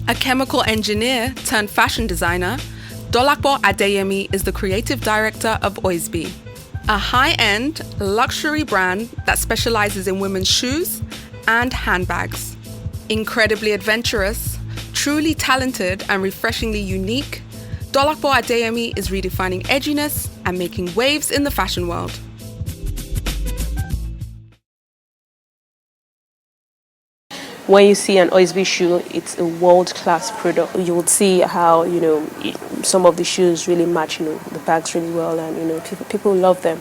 A chemical engineer turned fashion designer, Dolapo Adeyemi is the creative director of OYSBY, a high-end luxury brand that specializes in women's shoes and handbags. Incredibly adventurous, truly talented and refreshingly unique, Dolapo Adeyemi is redefining edginess and making waves in the fashion world. When you see an OYSBY shoe, it's a world-class product. You would see how, some of the shoes really match, the bags really well, and, people love them.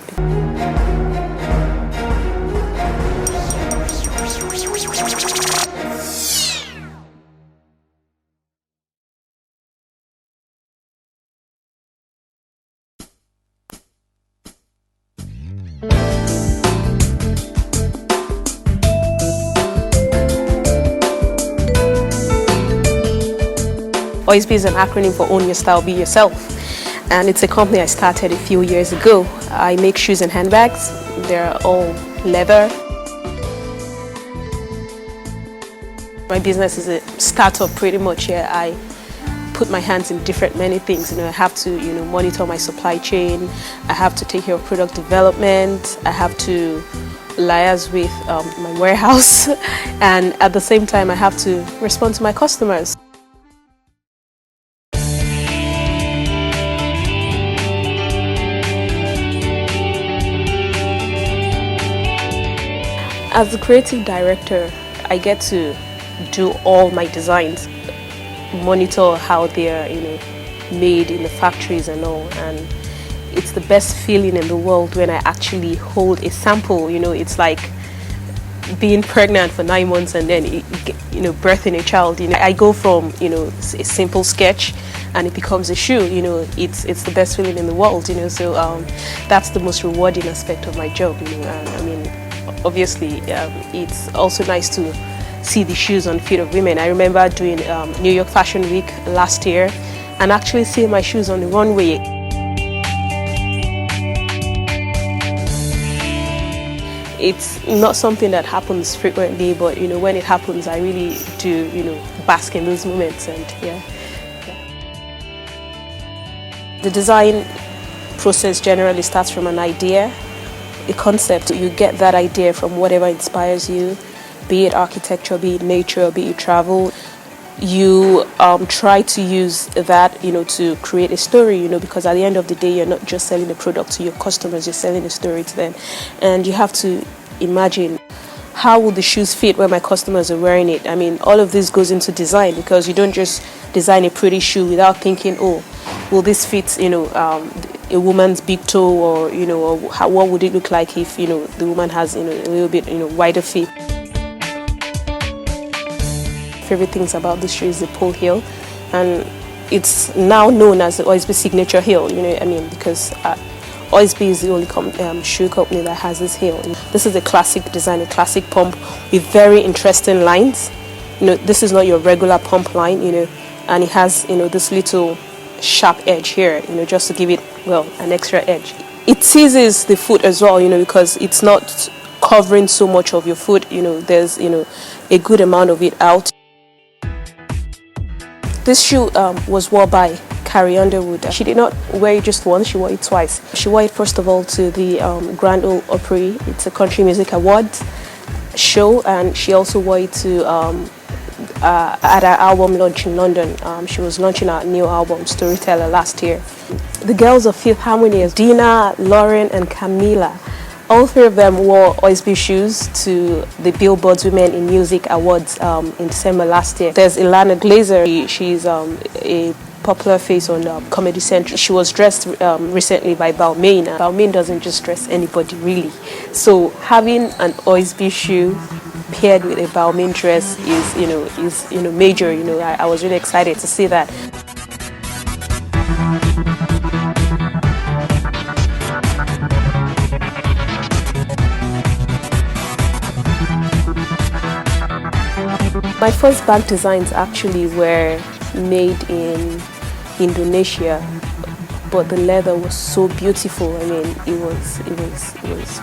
OYSBY is an acronym for Own Your Style, Be Yourself. And it's a company I started a few years ago. I make shoes and handbags. They're all leather. My business is a startup pretty much here. I put my hands in many things. I have to monitor my supply chain. I have to take care of product development. I have to liaise with my warehouse. And at the same time, I have to respond to my customers. As the creative director, I get to do all my designs, monitor how they're made in the factories and all, and it's the best feeling in the world when I actually hold a sample. It's like being pregnant for 9 months and then birthing a child. I go from a simple sketch and it becomes a shoe. It's the best feeling in the world. So that's the most rewarding aspect of my job. Obviously, it's also nice to see the shoes on the feet of women. I remember doing New York Fashion Week last year and actually seeing my shoes on the runway. It's not something that happens frequently, but when it happens, I really do bask in those moments. And yeah. The design process generally starts from an idea. A concept. You get that idea from whatever inspires you, be it architecture, be it nature, be it travel. You try to use that, to create a story, because at the end of the day, you're not just selling a product to your customers, you're selling a story to them. And you have to imagine, how will the shoes fit when my customers are wearing it? All of this goes into design, because you don't just design a pretty shoe without thinking, oh, will this fit, a woman's big toe, or what would it look like if the woman has a little bit wider feet. Favorite things about this shoe is the pole heel, and it's now known as the OYSBY signature heel. Because OYSBY is the only shoe company that has this heel. This is a classic design, a classic pump with very interesting lines. This is not your regular pump line, and it has this little sharp edge here, just to give it an extra edge. It teases the foot as well, because it's not covering so much of your foot. There's a good amount of it out. This shoe was worn by Carrie Underwood. She did not wear it just once, she wore it twice. She wore it first of all to the Grand Ole Opry. It's a country music awards show, and she also wore it to at our album launch in London. She was launching our new album, Storyteller, last year. The girls of Fifth Harmony, Dina, Lauren, and Camila, all three of them wore OYSBY shoes to the Billboard's Women in Music Awards in December last year. There's Ilana Glazer. She's a popular face on Comedy Central. She was dressed recently by Balmain. Balmain doesn't just dress anybody, really. So having an OYSBY shoe paired with a Balmain dress is major. I was really excited to see that. My first bag designs actually were made in Indonesia. but the leather was so beautiful. I mean, it was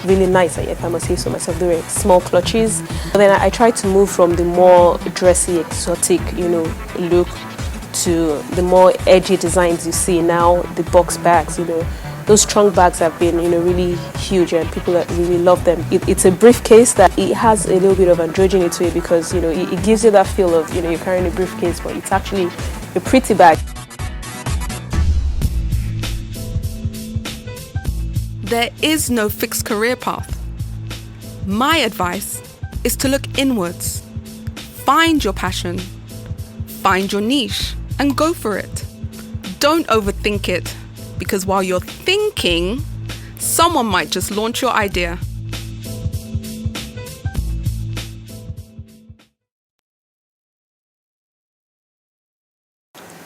really nice, if I must say so myself. There were small clutches. But then I tried to move from the more dressy, exotic, look to the more edgy designs you see now, the box bags, Those trunk bags have been, really huge, and people that really love them. It's a briefcase that it has a little bit of androgyny to it, because, it gives you that feel of, you're carrying a briefcase, but it's actually a pretty bag. There is no fixed career path. My advice is to look inwards. Find your passion, find your niche, and go for it. Don't overthink it, because while you're thinking, someone might just launch your idea.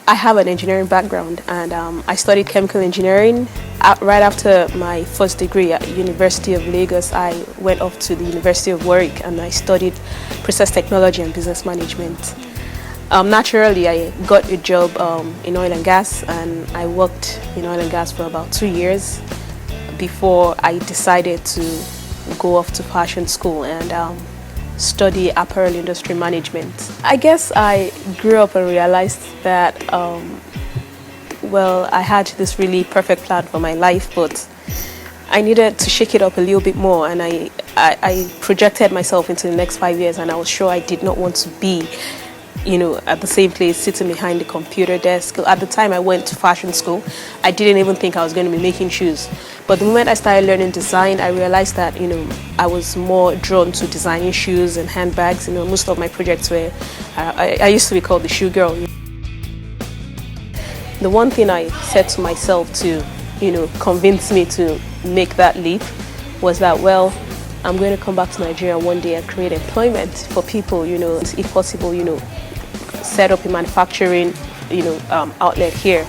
I have an engineering background, and I studied chemical engineering. Right after my first degree at University of Lagos, I went off to the University of Warwick and I studied process technology and business management. Naturally, I got a job in oil and gas, and I worked in oil and gas for about 2 years before I decided to go off to fashion school and study apparel industry management. I guess I grew up and realized that, I had this really perfect plan for my life, but I needed to shake it up a little bit more, and I projected myself into the next 5 years, and I was sure I did not want to be at the same place, sitting behind the computer desk. At the time I went to fashion school, I didn't even think I was going to be making shoes. But the moment I started learning design, I realized that, I was more drawn to designing shoes and handbags. Most of my projects were, I used to be called the shoe girl. The one thing I said to myself to, convince me to make that leap was that, I'm going to come back to Nigeria one day and create employment for people, if possible, set up a manufacturing, outlet here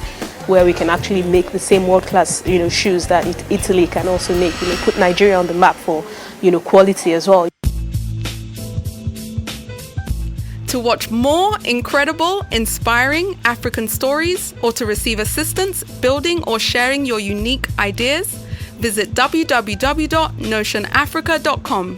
where we can actually make the same world-class, shoes that Italy can also make, put Nigeria on the map for, quality as well. To watch more incredible, inspiring African stories, or to receive assistance building or sharing your unique ideas, visit www.notionafrica.com.